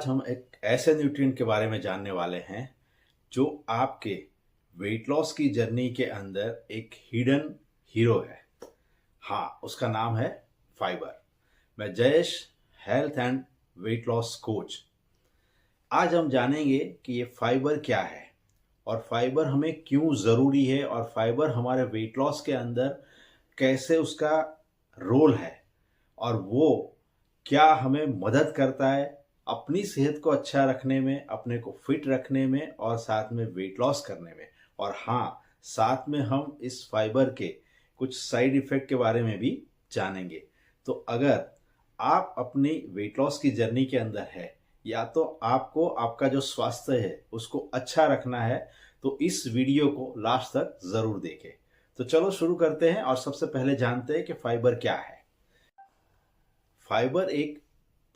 आज हम एक ऐसे न्यूट्रिएंट के बारे में जानने वाले हैं जो आपके वेट लॉस की जर्नी के अंदर एक हिडन हीरो है। हाँ, उसका नाम है फाइबर। मैं Jayesh, health and weight loss coach. आज हम जानेंगे कि ये फाइबर क्या है और फाइबर हमें क्यों ज़रूरी है और फाइबर हमारे वेट लॉस के अंदर कैसे उसका रोल है और वो क्या हमें मदद करता है अपनी सेहत को अच्छा रखने में, अपने को फिट रखने में और साथ में वेट लॉस करने में। और हाँ, साथ में हम इस फाइबर के कुछ साइड इफ़ेक्ट के बारे में भी जानेंगे। तो अगर आप अपनी वेट लॉस की जर्नी के अंदर है या तो आपको आपका जो स्वास्थ्य है उसको अच्छा रखना है तो इस वीडियो को लास्ट तक ज़रूर देखें। तो चलो शुरू करते हैं और सबसे पहले जानते हैं कि फाइबर क्या है। फाइबर एक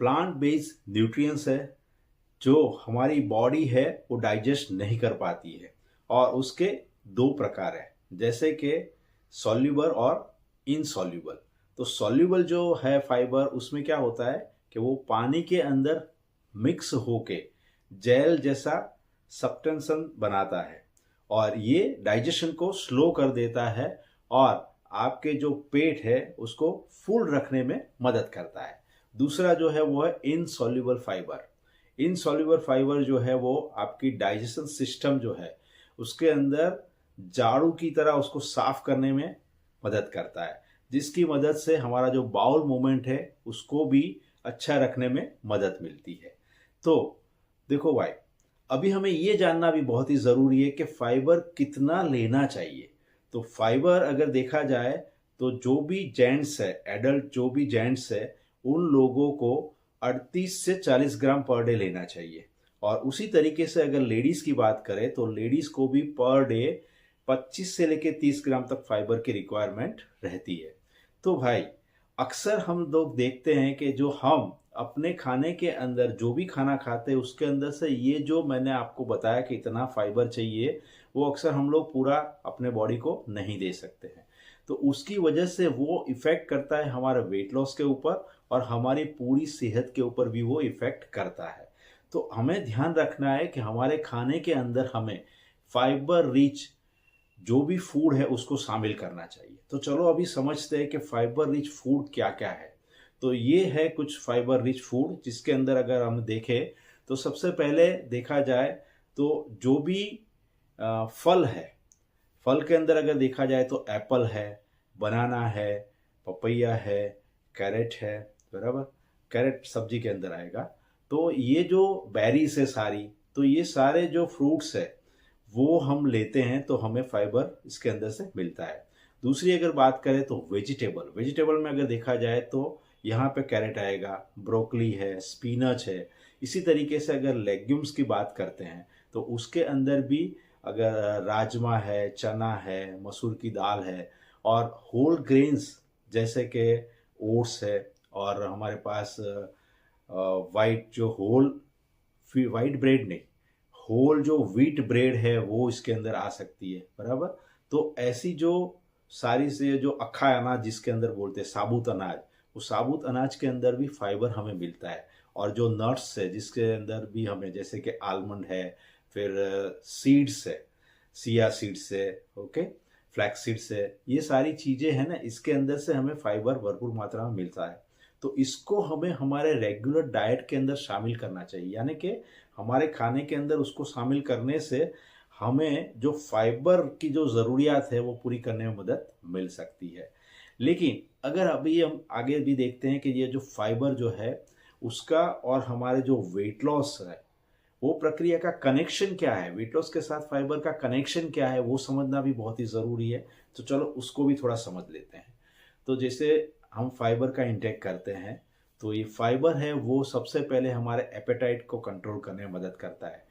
प्लांट बेस्ड न्यूट्रिएंट्स है जो हमारी बॉडी है वो डाइजेस्ट नहीं कर पाती है और उसके दो प्रकार है, जैसे कि सॉल्युबल और इनसॉल्युबल। तो सॉल्युबल जो है फाइबर, उसमें क्या होता है कि वो पानी के अंदर मिक्स होके जेल जैसा सब्सटेंस बनाता है और ये डाइजेशन को स्लो कर देता है और आपके जो पेट है उसको फुल रखने में मदद करता है। दूसरा जो है वो है इनसॉल्युबल फाइबर। इनसॉल्युबल फाइबर जो है वो आपकी डाइजेशन सिस्टम जो है उसके अंदर झाड़ू की तरह उसको साफ करने में मदद करता है, जिसकी मदद से हमारा जो बाउल मूवमेंट है उसको भी अच्छा रखने में मदद मिलती है। तो देखो भाई, अभी हमें ये जानना भी बहुत ही ज़रूरी है कि फाइबर कितना लेना चाहिए। तो फाइबर अगर देखा जाए तो जो भी जेंट्स है, एडल्ट जो भी जेंट्स है, उन लोगों को 38 से 40 ग्राम पर डे लेना चाहिए। और उसी तरीके से अगर लेडीज़ की बात करें तो लेडीज़ को भी पर डे 25 से लेकर 30 ग्राम तक फाइबर की रिक्वायरमेंट रहती है। तो भाई, अक्सर हम लोग देखते हैं कि जो हम अपने खाने के अंदर जो भी खाना खाते हैं उसके अंदर से ये जो मैंने आपको बताया कि इतना फाइबर चाहिए, वो अक्सर हम लोग पूरा अपने बॉडी को नहीं दे सकते हैं। तो उसकी वजह से वो इफ़ेक्ट करता है हमारे वेट लॉस के ऊपर और हमारी पूरी सेहत के ऊपर भी वो इफ़ेक्ट करता है। तो हमें ध्यान रखना है कि हमारे खाने के अंदर हमें फाइबर रिच जो भी फूड है उसको शामिल करना चाहिए। तो चलो अभी समझते हैं कि फाइबर रिच फूड क्या क्या है। तो ये है कुछ फाइबर रिच फूड जिसके अंदर अगर हम देखें तो सबसे पहले देखा जाए तो जो भी फल है, फल के अंदर अगर देखा जाए तो एप्पल है, बनाना है, पपैया है, कैरेट है, बराबर। कैरेट सब्जी के अंदर आएगा। तो ये जो बेरीज है सारी, तो ये सारे जो फ्रूट्स है वो हम लेते हैं तो हमें फाइबर इसके अंदर से मिलता है। दूसरी अगर बात करें तो वेजिटेबल, वेजिटेबल में अगर देखा जाए तो यहाँ पे कैरेट आएगा, ब्रोकली है, स्पिनच है। इसी तरीके से अगर लेग्यूम्स की बात करते हैं तो उसके अंदर भी अगर राजमा है, चना है, मसूर की दाल है और होल ग्रेन्स जैसे कि ओट्स है और हमारे पास वाइट जो होल वाइट ब्रेड नहीं, होल जो व्हीट ब्रेड है वो इसके अंदर आ सकती है, बराबर। तो ऐसी जो सारी से जो अक्खा अनाज जिसके अंदर बोलते हैं साबुत अनाज, वो साबुत अनाज के अंदर भी फाइबर हमें मिलता है। और जो नट्स है जिसके अंदर भी हमें, जैसे कि आलमंड है, फिर सीड्स है, सिया सीड्स है, ओके, फ्लैक्स सीड्स है, ये सारी चीज़ें हैं ना, इसके अंदर से हमें फाइबर भरपूर मात्रा में मिलता है। तो इसको हमें हमारे रेगुलर डाइट के अंदर शामिल करना चाहिए, यानी कि हमारे खाने के अंदर उसको शामिल करने से हमें जो फाइबर की जो ज़रूरियात है वो पूरी करने में मदद मिल सकती है। लेकिन अगर अभी हम आगे भी देखते हैं कि ये जो फाइबर जो है उसका और हमारे जो वेट लॉस है वो प्रक्रिया का कनेक्शन क्या है, वेट लॉस के साथ फाइबर का कनेक्शन क्या है, वो समझना भी बहुत ही ज़रूरी है। तो चलो उसको भी थोड़ा समझ लेते हैं। तो जैसे हम फाइबर का इंटेक करते हैं तो ये फाइबर है वो सबसे पहले हमारे एपेटाइट को कंट्रोल करने में मदद करता है।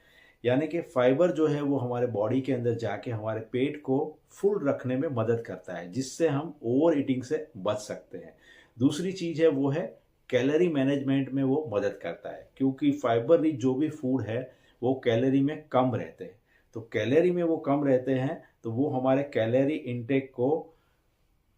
यानी कि फाइबर जो है वो हमारे बॉडी के अंदर जाके हमारे पेट को फुल रखने में मदद करता है, जिससे हम ओवर ईटिंग से बच सकते हैं। दूसरी चीज़ है वो है कैलोरी मैनेजमेंट में वो मदद करता है, क्योंकि फाइबर रिच जो भी फूड है वो कैलोरी में कम रहते हैं। तो कैलोरी में वो कम रहते हैं तो वो हमारे कैलोरी इंटेक को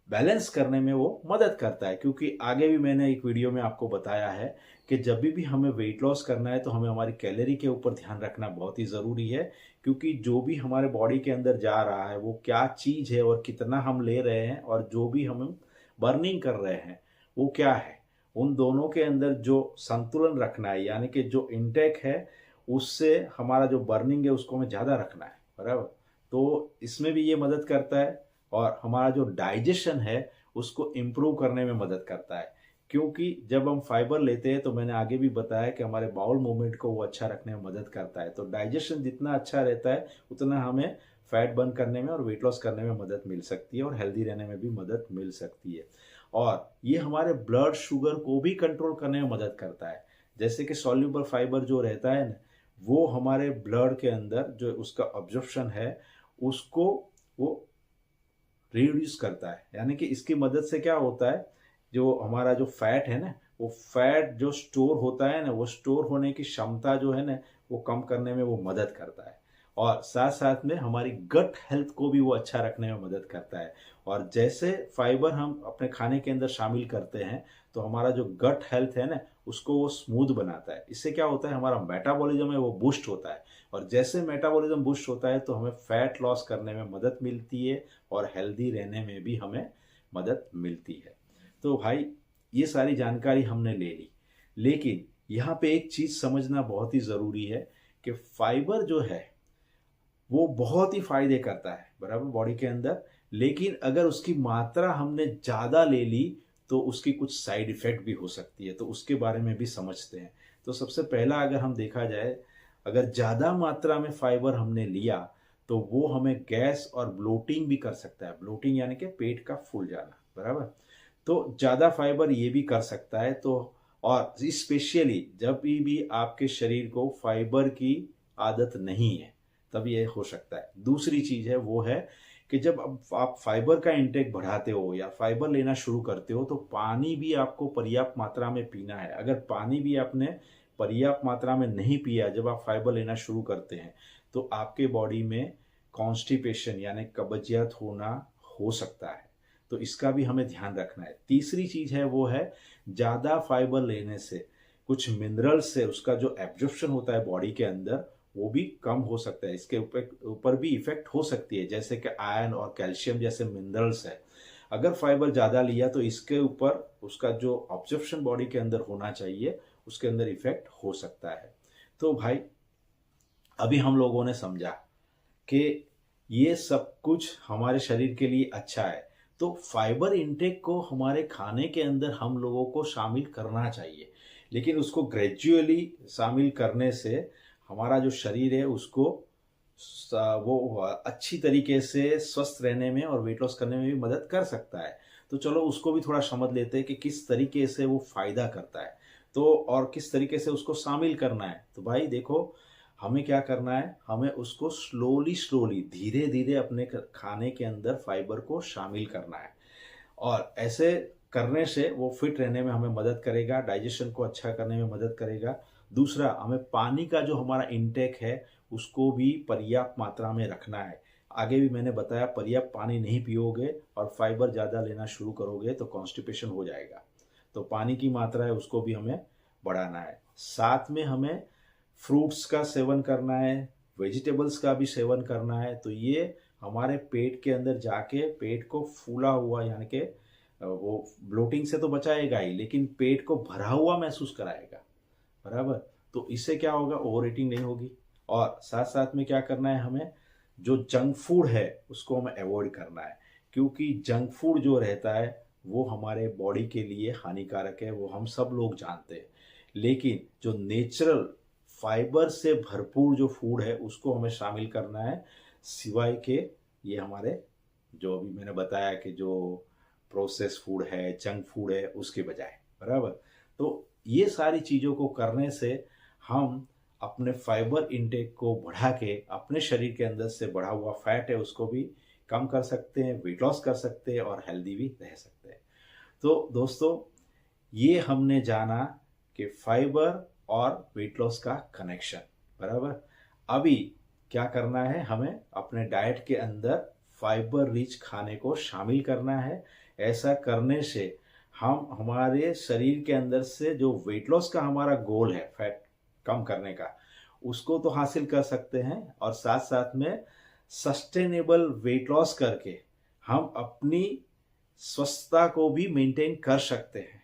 बैलेंस करने में वो मदद करता है। क्योंकि आगे भी मैंने एक वीडियो में आपको बताया है कि जब भी हमें वेट लॉस करना है तो हमें हमारी कैलोरी के ऊपर ध्यान रखना बहुत ही ज़रूरी है। क्योंकि जो भी हमारे बॉडी के अंदर जा रहा है वो क्या चीज़ है और कितना हम ले रहे हैं, और जो भी हम बर्निंग कर रहे हैं वो क्या है, उन दोनों के अंदर जो संतुलन रखना है, यानी कि जो इनटेक है उससे हमारा जो बर्निंग है उसको हमें ज़्यादा रखना है, बराबर। तो इसमें भी ये मदद करता है, और हमारा जो डाइजेशन है उसको इम्प्रूव करने में मदद करता है। क्योंकि जब हम फाइबर लेते हैं तो मैंने आगे भी बताया कि हमारे बाउल मूवमेंट को वो अच्छा रखने में मदद करता है। तो डाइजेशन जितना अच्छा रहता है उतना हमें फैट बर्न करने में और वेट लॉस करने में मदद मिल सकती है, और हेल्दी रहने में भी मदद मिल सकती है। और ये हमारे ब्लड शुगर को भी कंट्रोल करने में मदद करता है। जैसे कि सॉल्यूबल फाइबर जो रहता है ना, वो हमारे ब्लड के अंदर जो उसका ऑब्जॉर्प्शन है उसको वो रिड्यूस करता है। यानी कि इसकी मदद से क्या होता है, जो हमारा जो फैट है ना, वो फैट जो स्टोर होता है ना, वो स्टोर होने की क्षमता जो है ना वो कम करने में वो मदद करता है। और साथ साथ में हमारी गट हेल्थ को भी वो अच्छा रखने में मदद करता है। और जैसे फाइबर हम अपने खाने के अंदर शामिल करते हैं तो हमारा जो गट हेल्थ है ना उसको वो स्मूथ बनाता है। इससे क्या होता है, हमारा मेटाबॉलिज्म है वो बूस्ट होता है। और जैसे मेटाबॉलिज्म बूस्ट होता है तो हमें फैट लॉस करने में मदद मिलती है, और हेल्दी रहने में भी हमें मदद मिलती है। तो भाई ये सारी जानकारी हमने ले ली, लेकिन यहाँ पे एक चीज़ समझना बहुत ही ज़रूरी है कि फाइबर जो है वो बहुत ही फायदे करता है, बराबर, बॉडी के अंदर। लेकिन अगर उसकी मात्रा हमने ज़्यादा ले ली तो उसकी कुछ साइड इफ़ेक्ट भी हो सकती है। तो उसके बारे में भी समझते हैं। तो सबसे पहला अगर हम देखा जाए, अगर ज़्यादा मात्रा में फाइबर हमने लिया तो वो हमें गैस और ब्लोटिंग भी कर सकता है। ब्लोटिंग यानी कि पेट का फूल जाना, बराबर। तो ज़्यादा फाइबर ये भी कर सकता है। तो और स्पेशली जब भी आपके शरीर को फाइबर की आदत नहीं है तब ये हो सकता है। दूसरी चीज़ है वो है कि जब अब आप फाइबर का इंटेक बढ़ाते हो या फाइबर लेना शुरू करते हो तो पानी भी आपको पर्याप्त मात्रा में पीना है। अगर पानी भी आपने पर्याप्त मात्रा में नहीं पिया जब आप फाइबर लेना शुरू करते हैं तो आपके बॉडी में कॉन्स्टिपेशन यानी कब्जियत होना हो सकता है। तो इसका भी हमें ध्यान रखना है। तीसरी चीज़ है वो है ज़्यादा फाइबर लेने से कुछ मिनरल्स से उसका जो एब्जॉर्प्शन होता है बॉडी के अंदर वो भी कम हो सकता है। इसके ऊपर भी इफेक्ट हो सकती है, जैसे कि आयरन और कैल्शियम जैसे मिनरल्स है। अगर फाइबर ज़्यादा लिया तो इसके ऊपर उसका जो ऑब्जर्प्शन बॉडी के अंदर होना चाहिए उसके अंदर इफेक्ट हो सकता है। तो भाई अभी हम लोगों ने समझा कि ये सब कुछ हमारे शरीर के लिए अच्छा है। तो फाइबर इंटेक को हमारे खाने के अंदर हम लोगों को शामिल करना चाहिए, लेकिन उसको ग्रेजुअली शामिल करने से हमारा जो शरीर है उसको वो अच्छी तरीके से स्वस्थ रहने में और वेट लॉस करने में भी मदद कर सकता है। तो चलो उसको भी थोड़ा समझ लेते हैं कि किस तरीके से वो फायदा करता है, तो और किस तरीके से उसको शामिल करना है। तो भाई देखो, हमें क्या करना है, हमें उसको स्लोली धीरे धीरे अपने खाने के अंदर फाइबर को शामिल करना है। और ऐसे करने से वो फिट रहने में हमें मदद करेगा, डाइजेशन को अच्छा करने में मदद करेगा। दूसरा, हमें पानी का जो हमारा इंटेक है उसको भी पर्याप्त मात्रा में रखना है। आगे भी मैंने बताया, पर्याप्त पानी नहीं पियोगे और फाइबर ज़्यादा लेना शुरू करोगे तो कॉन्स्टिपेशन हो जाएगा। तो पानी की मात्रा है उसको भी हमें बढ़ाना है। साथ में हमें फ्रूट्स का सेवन करना है, वेजिटेबल्स का भी सेवन करना है। तो ये हमारे पेट के अंदर जाके पेट को फूला हुआ यानी कि वो ब्लोटिंग से तो बचाएगा ही, लेकिन पेट को भरा हुआ महसूस कराएगा, बराबर। तो इससे क्या होगा, ओवर ईटिंग नहीं होगी। और साथ साथ में क्या करना है, हमें जो जंक फूड है उसको हमें अवॉइड करना है। क्योंकि जंक फूड जो रहता है वो हमारे बॉडी के लिए हानिकारक है, वो हम सब लोग जानते हैं। लेकिन जो नेचुरल फाइबर से भरपूर जो फूड है उसको हमें शामिल करना है, सिवाय के ये हमारे जो अभी मैंने बताया कि जो प्रोसेस फूड है, जंक फूड है, उसके बजाय, बराबर। तो ये सारी चीज़ों को करने से हम अपने फाइबर इंटेक को बढ़ा के अपने शरीर के अंदर से बढ़ा हुआ फैट है उसको भी कम कर सकते हैं, वेट लॉस कर सकते हैं और हेल्दी भी रह सकते हैं। तो दोस्तों, ये हमने जाना कि फाइबर और वेट लॉस का कनेक्शन, बराबर। अभी क्या करना है, हमें अपने डाइट के अंदर फाइबर रिच खाने को शामिल करना है। ऐसा करने से हम हमारे शरीर के अंदर से जो वेट लॉस का हमारा गोल है, फैट कम करने का, उसको तो हासिल कर सकते हैं और साथ साथ में सस्टेनेबल वेट लॉस करके हम अपनी स्वस्थता को भी मेंटेन कर सकते हैं।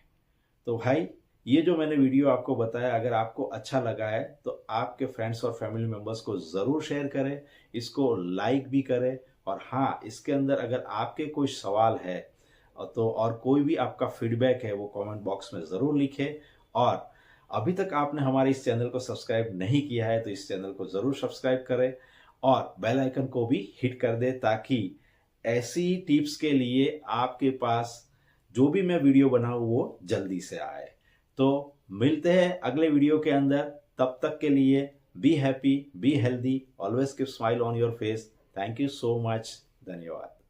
तो भाई, ये जो मैंने वीडियो आपको बताया, अगर आपको अच्छा लगा है तो आपके फ्रेंड्स और फैमिली मेंबर्स को ज़रूर शेयर करें, इसको लाइक भी करें। और हाँ, इसके अंदर अगर आपके कोई सवाल है तो और कोई भी आपका फीडबैक है वो कमेंट बॉक्स में ज़रूर लिखें। और अभी तक आपने हमारे इस चैनल को सब्सक्राइब नहीं किया है तो इस चैनल को ज़रूर सब्सक्राइब करें और बेल आइकन को भी हिट कर दें, ताकि ऐसी टिप्स के लिए आपके पास जो भी मैं वीडियो बनाऊँ वो जल्दी से आए। तो मिलते हैं अगले वीडियो के अंदर, तब तक के लिए be happy, be healthy, always keep smile on your face. Thank you so much, धन्यवाद।